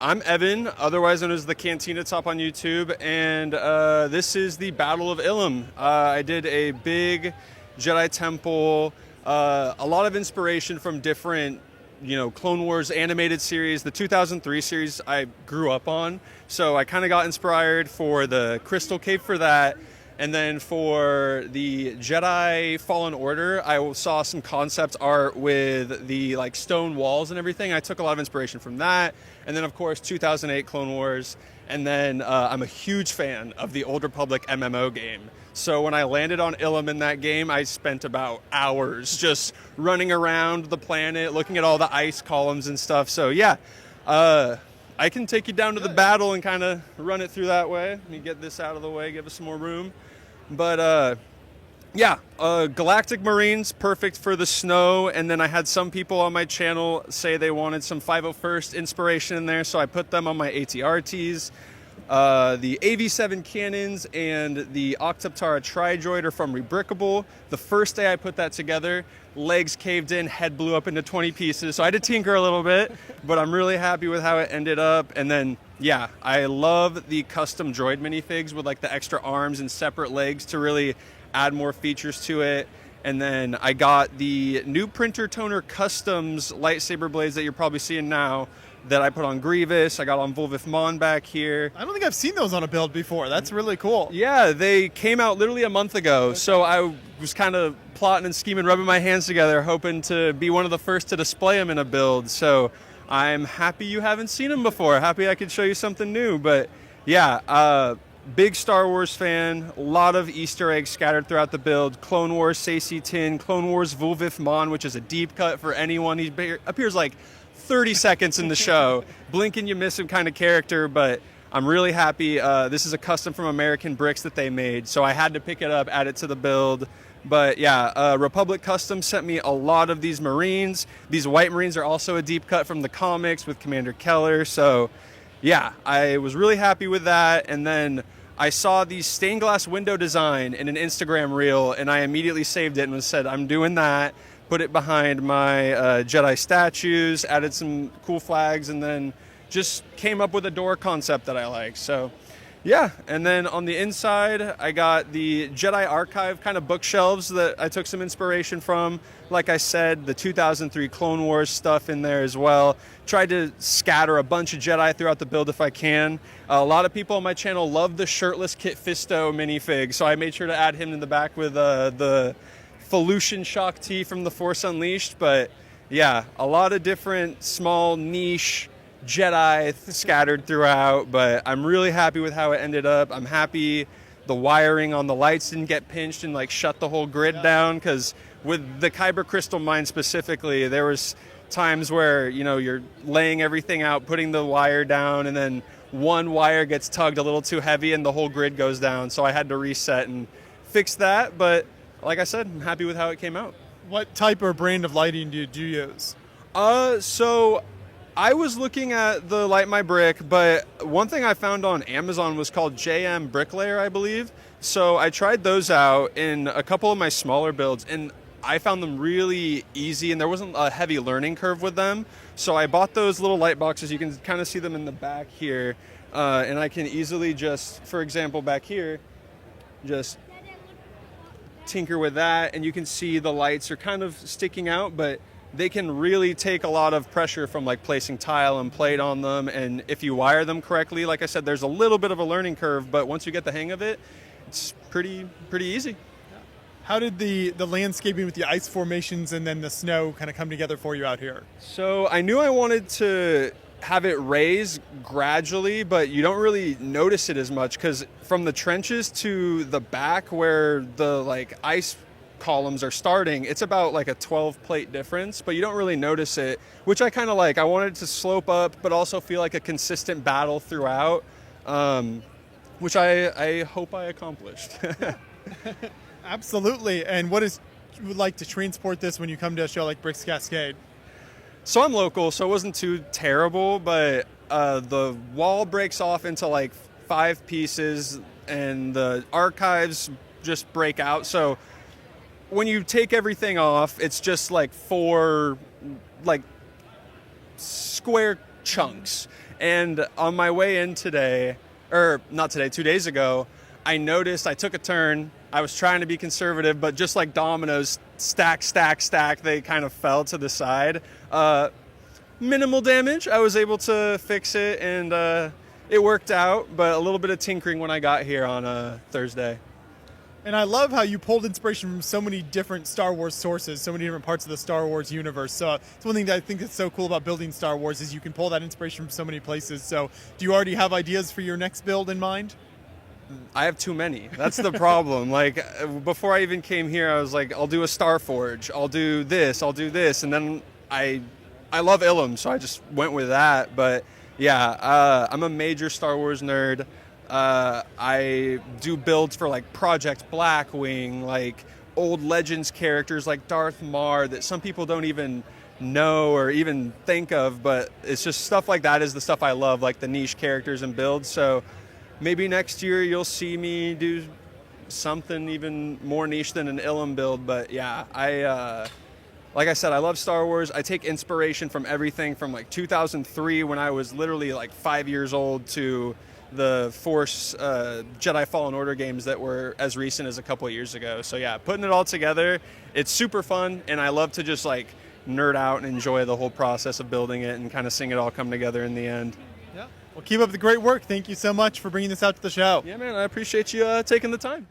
I'm Evan, otherwise known as the Cantina Top on YouTube, and this is the Battle of Ilum. I did a big Jedi Temple, a lot of inspiration from different, Clone Wars animated series. The 2003 series I grew up on, so I kind of got inspired for the Crystal Cave for that. And then for the Jedi Fallen Order, I saw some concept art with the stone walls and everything. I took a lot of inspiration from that. And then, of course, 2008 Clone Wars. And then I'm a huge fan of the Old Republic MMO game. So when I landed on Ilum in that game, I spent about hours just running around the planet, looking at all the ice columns and stuff. So yeah, I can take you down to the battle and kind of run it through that way. Let me get this out of the way, give us some more room. But Galactic Marines, perfect for the snow. And then I had some people on my channel say they wanted some 501st inspiration in there, so I put them on my ATRTs. The AV7 cannons and the Octoptara Tri-Droid are from Rebrickable. The first day I put that together, legs caved in, head blew up into 20 pieces. So I had to tinker a little bit, but I'm really happy with how it ended up. And then, yeah, I love the custom droid minifigs with the extra arms and separate legs to really add more features to it. And then I got the new Printer Toner Customs lightsaber blades that you're probably seeing now that I put on Grievous. I got on Volvith Mon back here. I don't think I've seen those on a build before. That's really cool. Yeah, they came out literally a month ago. Okay. So I was kind of plotting and scheming, rubbing my hands together, hoping to be one of the first to display them in a build. So I'm happy you haven't seen them before. Happy I could show you something new. But yeah, big Star Wars fan. A lot of Easter eggs scattered throughout the build. Clone Wars Saesee Tin, Clone Wars Volvith Mon, which is a deep cut for anyone. He appears 30 seconds in the show. Blink and you miss him kind of character, but I'm really happy. This is a custom from American Bricks that they made, so I had to pick it up, add it to the build. But yeah, Republic Custom sent me a lot of these Marines. These white Marines are also a deep cut from the comics with Commander Keller, so yeah, I was really happy with that. And then I saw the stained glass window design in an Instagram reel, and I immediately saved it and said, I'm doing that. Put it behind my Jedi statues, added some cool flags, and then just came up with a door concept that I like. So yeah, and then on the inside, I got the Jedi Archive kind of bookshelves that I took some inspiration from. Like I said, the 2003 Clone Wars stuff in there as well. Tried to scatter a bunch of Jedi throughout the build if I can. A lot of people on my channel love the shirtless Kit Fisto minifig, so I made sure to add him in the back with the Felucian Shock T from The Force Unleashed. But yeah, a lot of different small niche Jedi scattered throughout, but I'm really happy with how it ended up. I'm happy the wiring on the lights didn't get pinched and shut the whole grid down, because with the Kyber Crystal mine specifically, there was times where you're laying everything out, putting the wire down, and then one wire gets tugged a little too heavy and the whole grid goes down, so I had to reset and fix that. But like I said, I'm happy with how it came out. What type or brand of lighting did you use? So I was looking at the Light My Brick, but one thing I found on Amazon was called JM Bricklayer, I believe. So I tried those out in a couple of my smaller builds, and I found them really easy, and there wasn't a heavy learning curve with them. So I bought those little light boxes. You can kind of see them in the back here, and I can easily just, for example, back here, just tinker with that, and you can see the lights are kind of sticking out, but they can really take a lot of pressure from placing tile and plate on them. And if you wire them correctly, like I said, there's a little bit of a learning curve, but once you get the hang of it, it's pretty easy. How did the landscaping with the ice formations and then the snow kind of come together for you out here? So I knew I wanted to have it raise gradually, but you don't really notice it as much, because from the trenches to the back where the ice columns are starting, it's about a 12 plate difference, but you don't really notice it, which I kind of like. I wanted it to slope up but also feel like a consistent battle throughout, which I hope I accomplished. Absolutely. And what is you would like to transport this when you come to a show like Bricks Cascade? So I'm local, so it wasn't too terrible, but the wall breaks off into 5 pieces and the archives just break out. So when you take everything off, it's just 4 square chunks. And on my way in today, or not today, 2 days ago, I noticed I took a turn. I was trying to be conservative, but just like dominoes, stack, stack, stack, they kind of fell to the side. Minimal damage. I was able to fix it, and it worked out, but a little bit of tinkering when I got here on Thursday. And I love how you pulled inspiration from so many different Star Wars sources, so many different parts of the Star Wars universe. So it's one thing that I think that's so cool about building Star Wars is you can pull that inspiration from so many places. So do you already have ideas for your next build in mind? I have too many. That's the problem. Like, before I even came here, I was like, I'll do a Star Forge. I'll do this. And then I love Ilum, so I just went with that. But yeah, I'm a major Star Wars nerd. I do builds for like Project Blackwing, like old Legends characters like Darth Maul that some people don't even know or even think of, but it's just stuff like that is the stuff I love, like the niche characters and builds. So maybe next year you'll see me do something even more niche than an Ilum build. But yeah, like I said, I love Star Wars. I take inspiration from everything from like 2003 when I was literally like 5 years old to the Force Jedi Fallen Order games that were as recent as a couple of years ago. So yeah, putting it all together, it's super fun, and I love to just like nerd out and enjoy the whole process of building it and kind of seeing it all come together in the end. Yeah. Well, keep up the great work. Thank you so much for bringing this out to the show. Yeah, man, I appreciate you taking the time.